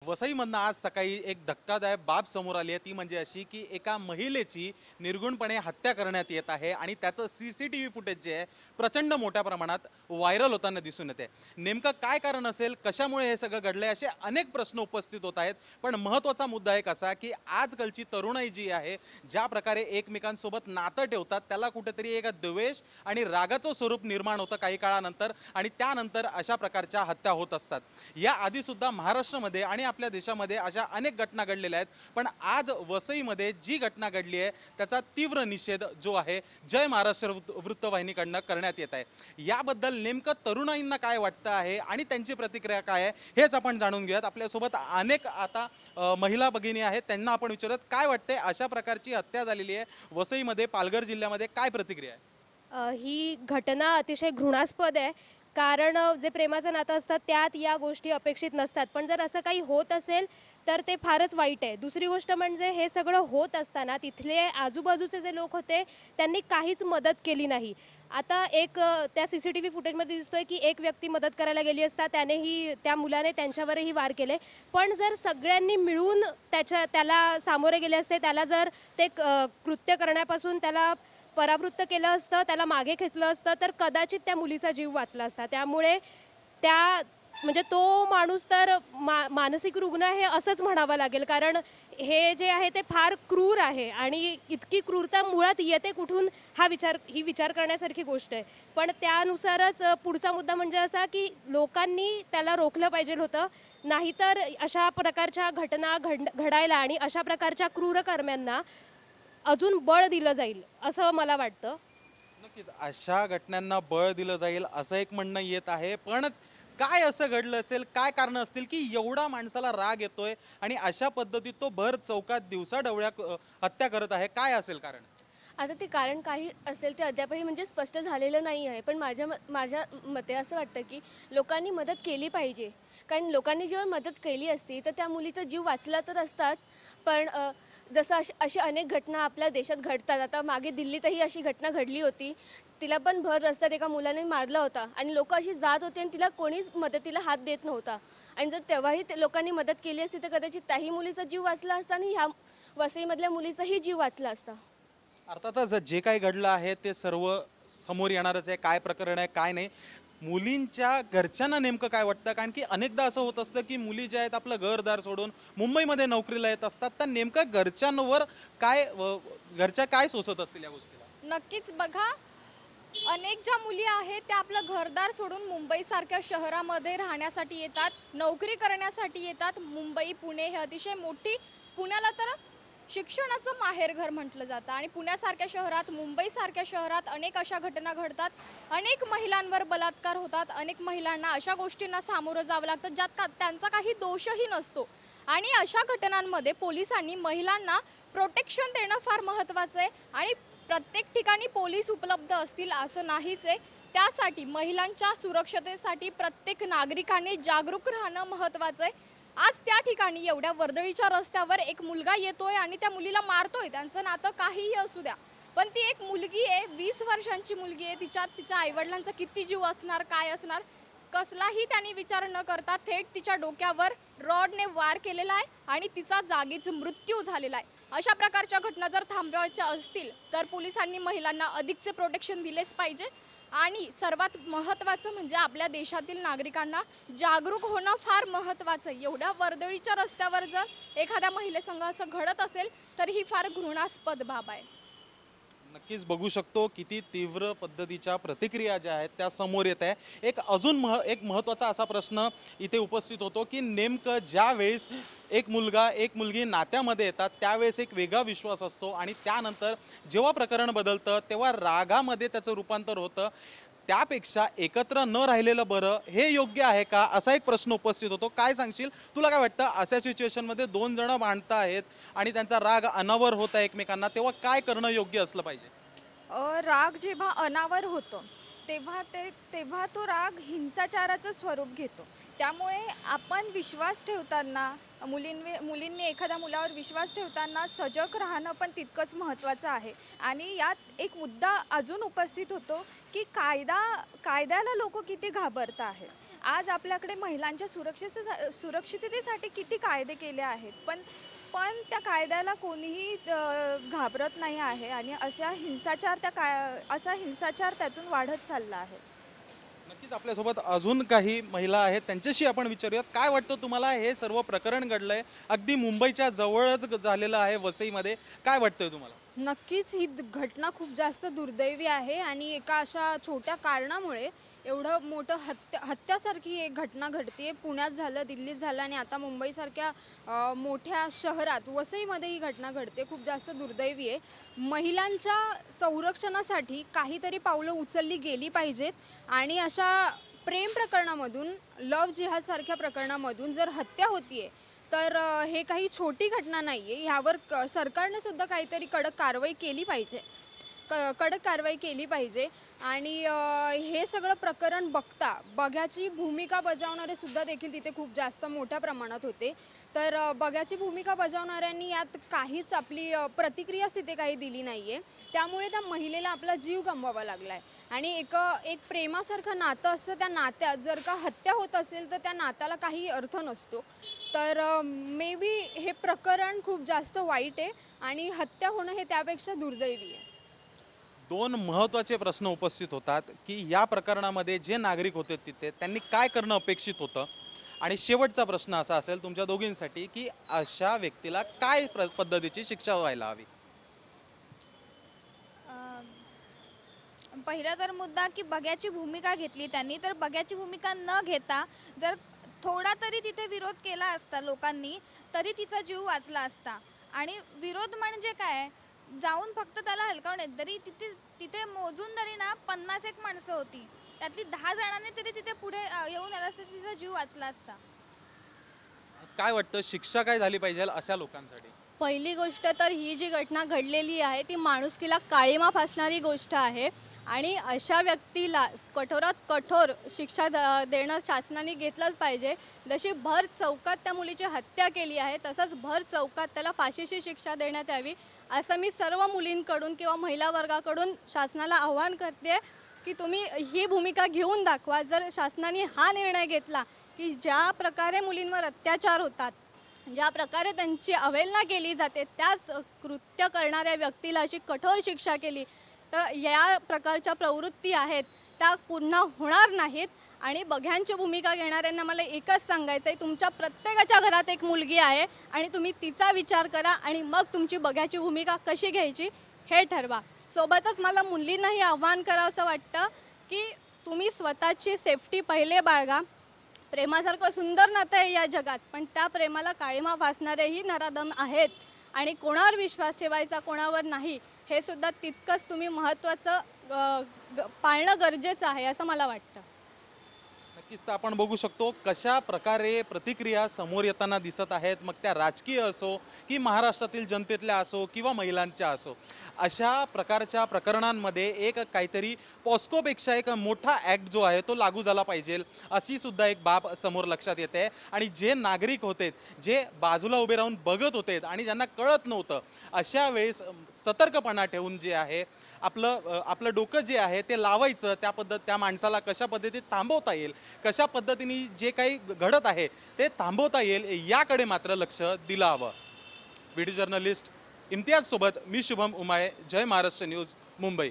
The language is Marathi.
वसईमधनं आज सकाळी एक धक्कादायक बाब समोर आली आहे, ती म्हणजे अशी की एका महिलेची निर्गुणपणे हत्या करण्यात येत आहे आणि त्याचं CCTV फुटेज जे आहे प्रचंड मोठ्या प्रमाणात व्हायरल होताना दिसून येते। नेमकं काय कारण असेल, कशामुळे हे सगळं घडलंय, असे अनेक प्रश्न उपस्थित होत आहेत। पण महत्त्वाचा मुद्दा एक असा की आजकालची तरुणाई जी आहे, ज्या प्रकारे एकमेकांसोबत नातं ठेवतात, त्याला कुठेतरी एक द्वेष आणि रागाचं स्वरूप निर्माण होतं काही काळानंतर आणि त्यानंतर अशा प्रकारच्या हत्या होत असतात। या आधी सुद्धा महाराष्ट्रामध्ये आणि आपल्या देशामध्ये अशा अनेक घटना घडलेल्या आहेत, पण आज वसईमध्ये जी घटना घडली आहे त्याचा तीव्र निषेध जो आहे जय महाराष्ट्र वृत्तवाहिनीकडनं करण्यात येत आहे। याबद्दल नेमकं तरुणाईंना काय वाटतं आहे आणि त्यांची प्रतिक्रिया काय आहे हेच आपण जाणून घेऊयात। आपल्यासोबत अनेक आता महिला भगिनी आहेत, त्यांना आपण विचारत काय वाटते अशा प्रकारची हत्या झालेली आहे वसईमध्ये, पालघर जिल्ह्यामध्ये, काय प्रतिक्रिया आहे? ही घटना अतिशय घृणास्पद आहे. कारण जे प्रेमाचं नातं असतात त्यात या गोष्टी अपेक्षित नसतात. पण जर असं काही होत असेल तर ते फारच वाईट आहे. दुसरी गोष्ट म्हणजे हे सगळं होत असताना तिथले आजूबाजूचे जे लोक होते त्यांनी काहीच मदत केली नाही. आता त्या CCTV फुटेजमध्ये दिसतोय की एक व्यक्ती मदत करायला गेली असता त्या मुलाने त्यांच्यावरही वार केले. पण जर सगळ्यांनी मिळून त्याला सामोरे गेले असते, त्याला जर कृत्य करण्यापासून त्याला परावृत्त केलं असतं, त्याला मागे खेचलं असतं तर कदाचित त्या मुलीचा जीव वाचला असता। त्यामुळे त्या म्हणजे तो माणूस तर मानसिक रुग्ण आहे असंच म्हणावं लागेल। कारण हे जे आहे ते फार क्रूर आहे आणि इतकी क्रूरता मुळात येते कुठून ही विचार करण्यासारखी गोष्ट आहे। पण त्यानुसारच पुढचा मुद्दा म्हणजे असा की लोकांनी त्याला रोखलं पाहिजे होतं, नाहीतर अशा प्रकारच्या घटना घडायला आणि अशा प्रकारच्या क्रूरकर्म्यांना अजून बळ दिलं जाईल असं मला वाटतं। नक्कीच अशा घटनांना बळ दिलं जाईल असं एक म्हणणं येत आहे, पण काय असं घडलं असेल, काय कारण असतील की एवढा माणसाला राग येतोय आणि अशा पद्धतीत तो भर चौकात दिवसाढवळ्या हत्या करत आहे? काय असेल कारण? आता ते कारण काही असेल ते अद्यापही म्हणजे स्पष्ट झालेलं नाही आहे. पण माझ्या मते असं वाटतं, की लोकांनी मदत केली पाहिजे. कारण लोकांनी जेव्हा मदत केली असती, तर त्या मुलीचा जीव वाचला तर असताच. पण जसं अशी अनेक घटना आपल्या देशात घडतात. आता मागे दिल्लीतही अशी घटना घडली होती. तिला पण भर रस्त्यात एका मुलाने मारला होता आणि लोकं अशी जात होती आणि तिला कोणीच मदतीला हात देत नव्हता. आणि जर तेव्हाही लोकांनी मदत केली असती, तर कदाचित त्याही मुलीचा जीव वाचला असता आणि ह्या वसईमधल्या मुलीचाही जीव वाचला असता. अर्थातच जे काही घडलं आहे ते सर्व समोर येणारच आहे, काय प्रकरण आहे काय नाही। मुलींच्या घरच्यांना नेमकं काय वाटतं? कारण की अनेकदा असं होत असतं की मुली ज्या आहेत आपलं घरदार सोडून मुंबईमध्ये नोकरीला येत असतात, तर नेमकं घरच्यांवर काय घरच्या काय सोसत असतील या गोष्टीला? नक्कीच बघा, अनेक ज्या मुली आहेत त्या आपलं घरदार सोडून मुंबईसारख्या शहरामध्ये राहण्यासाठी येतात, नोकरी करण्यासाठी येतात। मुंबई, पुणे हे अतिशय मोठी, पुण्याला तर शिक्षणाचं माहेरघर म्हटलं जातं आणि पुण्यासारख्या शहरात, मुंबईसारख्या शहरात अनेक अशा घटना घडतात। अनेक महिलांवर बलात्कार होतात, अनेक महिलांना अशा गोष्टींना सामोरं जावं लागतं ज्यात त्यांचा काही दोषही नसतो। आणि अशा घटनांमध्ये पोलिसांनी महिलांना प्रोटेक्शन देणं फार महत्त्वाचं आहे आणि प्रत्येक ठिकाणी पोलीस उपलब्ध असतील असं नाहीच आहे। त्यासाठी महिलांच्या सुरक्षतेसाठी प्रत्येक नागरिकाने जागरूक राहणं महत्त्वाचं आहे। आज त्या ठिकाणी एवढ्या वर्दळीच्या रस्त्यावर एक मुलगा येतोय आणि त्या मुलीला मारतोय, त्यांचं नातं काहीही असू द्या, पण ती एक मुलगी आहे, 20 वर्षांची मुलगी आहे, तिच्या आईवडिलांचा किती जीव असणार, काय असणार, कसलाही त्यांनी विचार न करता थेट तिच्या डोक्यावर रॉडने वार केलेला आहे आणि तिचा जागीच मृत्यू झालेला आहे। अशा प्रकारच्या घटना जर थांबवायच्या असतील तर पोलिसांनी महिलांना अधिकचे प्रोटेक्शन दिलेच पाहिजे आणि सर्वात महत्त्वाचं म्हणजे आपल्या देशातील नागरिकांना जागरूक होणं फार महत्त्वाचं आहे। एवढ्या वर्दळीच्या रस्त्यावर जर एखाद्या महिलेसंग असं घडत असेल तर ही फार घृणास्पद बाब आहे। नक्कीच बघू शकतो किती तीव्र पद्धतीच्या प्रतिक्रिया ज्या आहेत त्या समोर येत आहे। एक महत्त्वाचा असा प्रश्न इथे उपस्थित होतो की नेमकं ज्या वेळेस एक मुलगा एक मुलगी नात्यामध्ये येतात त्यावेळेस एक वेगळा विश्वास असतो आणि त्यानंतर जेव्हा प्रकरण बदलतं तेव्हा रागामध्ये त्याचं रूपांतर होतं। त्यापेक्षा एकत्र न राहिलेलं बरं, हे योग्य आहे का, असा एक प्रश्न उपस्थित होतो। काय सांगशील, तुला काय वाटतं अशा सिच्युएशनमध्ये दोन जण भांडत आहेत आणि त्यांचा राग अनावर होत आहे एकमेकांना, तेव्हा काय करणं योग्य असलं पाहिजे? राग जेव्हा अनावर होतो तेव्हा तो राग हिंसाचाराचं स्वरूप घेतो। त्यामुळे आपण विश्वास ठेवताना मुलींनी एखाद्या मुलावर विश्वास ठेवताना सजग राहणं पण तितकंच महत्त्वाचं आहे। आणि यात एक मुद्दा अजून उपस्थित होतो की कायद्याला लोक किती घाबरत आहेत। आज आपल्याकडे महिलांच्या सुरक्षिततेसाठी किती कायदे केले आहेत, पण पण त्या कायद्याला कोणीही घाबरत नाही आहे आणि असा हिंसाचार त्यातून वाढत चालला आहे. नक्कीच आपल्यासोबत अजून काही महिला आहेत, त्यांच्याशी आपण विचारूयात. काय वाटतं तुम्हाला, हे सर्व प्रकरण घडलंय अगदी मुंबईच्या जवळच झालेलं आहे, वसईमध्ये. काय वाटतंय तुम्हाला? नक्कीच ही घटना खूप जास्त दुर्दैवी आहे आणि एका अशा छोट्या कारणामुळे एवढं मोठं हत्यासारखी एक घटना घडते. पुण्यात झालं, दिल्लीत झालं आणि आता मुंबईसारख्या मोठ्या शहरात वसईमध्ये ही घटना घडते. खूप जास्त दुर्दैवी आहे. महिलांच्या संरक्षणासाठी काहीतरी पावलं उचलली गेली पाहिजेत आणि अशा प्रेम प्रकरणामधून, लव्ह जिहादसारख्या प्रकरणामधून जर हत्या होतीये तर हे काही छोटी घटना नाही आहे. ह्यावर सरकारने सुद्धा काहीतरी कडक कारवाई केली पाहिजे, कडक कारवाई केली पाहिजे. आणि हे सगळं प्रकरण बघ्याची भूमिका बजावणारे सुद्धा देखील तिथे खूप जास्त मोठ्या प्रमाणात होते. तर बघ्याची भूमिका बजावणाऱ्यांनी यात काहीच आपली प्रतिक्रियाच तिथे काही दिली नाही आहे. त्यामुळे त्या महिलेला आपला जीव गमवावा लागला आहे. आणि एक प्रेमासारखं नातं असतं, त्या नात्यात जर का हत्या होत असेल तर त्या नात्याला काही अर्थ नसतो. तर मे बी हे प्रकरण खूप जास्त वाईट आहे आणि हत्या होणं हे त्यापेक्षा दुर्दैवी आहे. दोन महत्त्वाचे प्रश्न उपस्थित होतात की या प्रकरणामध्ये जे नागरिक होते तिथे त्यांनी काय करणं अपेक्षित होतं, आणि शेवटचा प्रश्न असा असेल तुमच्या दोघींसाठी की अशा व्यक्तीला काय पद्धतीची शिक्षा व्हायला हवी. पहिला तर मुद्दा की बघ्याची भूमिका घेतली त्यांनी, तर बघ्याची भूमिका न घेता जर थोडा तरी तिथे विरोध केला असता लोकांनी तरी तिचा जीव वाचला असता. आणि विरोध म्हणजे काय, जाऊन फक्त त्याला हलकावणे. तरी तिथे मोजून तरी ना 50 माणसं होती, त्यातली 10 जणांनी तरी तिथे पुढे येऊन आला असता, तिचा जीव वाचला असता. काय वाटतं, शिक्षा काय झाली पाहिजे अशा लोकांसाठी? पहिली गोष्ट तर ही जी घटना घडलेली आहे ती माणुसकीला काळीमा फासणारी गोष्ट आहे आणि अशा व्यक्तीला कठोरात कठोर शिक्षा देणं शासनाने घेतलंच पाहिजे. जशी भर चौकात त्या मुलीची हत्या केली आहे तसंच भर चौकात त्याला फाशीची शिक्षा देण्यात यावी असं मी सर्व मुलींकडून किंवा महिला वर्गाकडून शासनाला आव्हान करते की तुम्ही ही भूमिका घेऊन दाखवा. जर शासनाने हा निर्णय घेतला की ज्या प्रकारे मुलींवर अत्याचार होतात, ज्या प्रकारे त्यांची अवहेलना केली जाते, त्याच कृत्य करणाऱ्या व्यक्तीला अशी कठोर शिक्षा केली तर या प्रकारच्या प्रवृत्ती आहेत त्या पुन्हा होणार नाहीत. आणि बघ्यांची भूमिका घेणाऱ्यांना मला एकच सांगायचं आहे, तुमच्या प्रत्येकाच्या घरात एक मुलगी आहे आणि तुम्ही तिचा विचार करा आणि मग तुमची बघ्याची भूमिका कशी घ्यायची हे ठरवा. सोबतच मला मुलींनाही आव्हान करावं असं वाटतं की तुम्ही स्वतःची सेफ्टी पहिले बाळगा. प्रेमासारखं सुंदर नातं आहे या जगात, पण त्या प्रेमाला काळीमा फासणारेही नराधम आहेत आणि कोणावर विश्वास ठेवायचा कोणावर नाही हे सुद्धा तितकंच तुम्ही महत्त्वाचं पाळणं गरजेचं आहे असं मला वाटतं. नक्कीच तर आपण बघू शकतो कशा प्रकारे प्रतिक्रिया समोर येताना दिसत आहेत, मग त्या राजकीय असो की महाराष्ट्रातील जनतेतल्या असो किंवा महिलांच्या असो. अशा प्रकारच्या प्रकरणांमध्ये एक काहीतरी पॉस्कोपेक्षा एक मोठा ॲक्ट जो आहे तो लागू झाला पाहिजे अशी सुद्धा एक बाब समोर लक्षात येते. आणि जे नागरिक होते, जे बाजूला उभे राहून बघत होते आणि ज्यांना कळत नव्हतं, अशा वेळेस सतर्कपणा ठेवून जे आहे आपलं डोकं जे आहे ते लावायचं. त्या माणसाला कशा पद्धतीत थांबवता येईल, कशा पद्धतीने जे काही घडत आहे ते थांबवता येईल याकडे मात्र लक्ष दिलं हवं. व्हिडिओ जर्नलिस्ट इम्तियाज सोबत मी शुभम उमाळे, जय महाराष्ट्र न्यूज, मुंबई.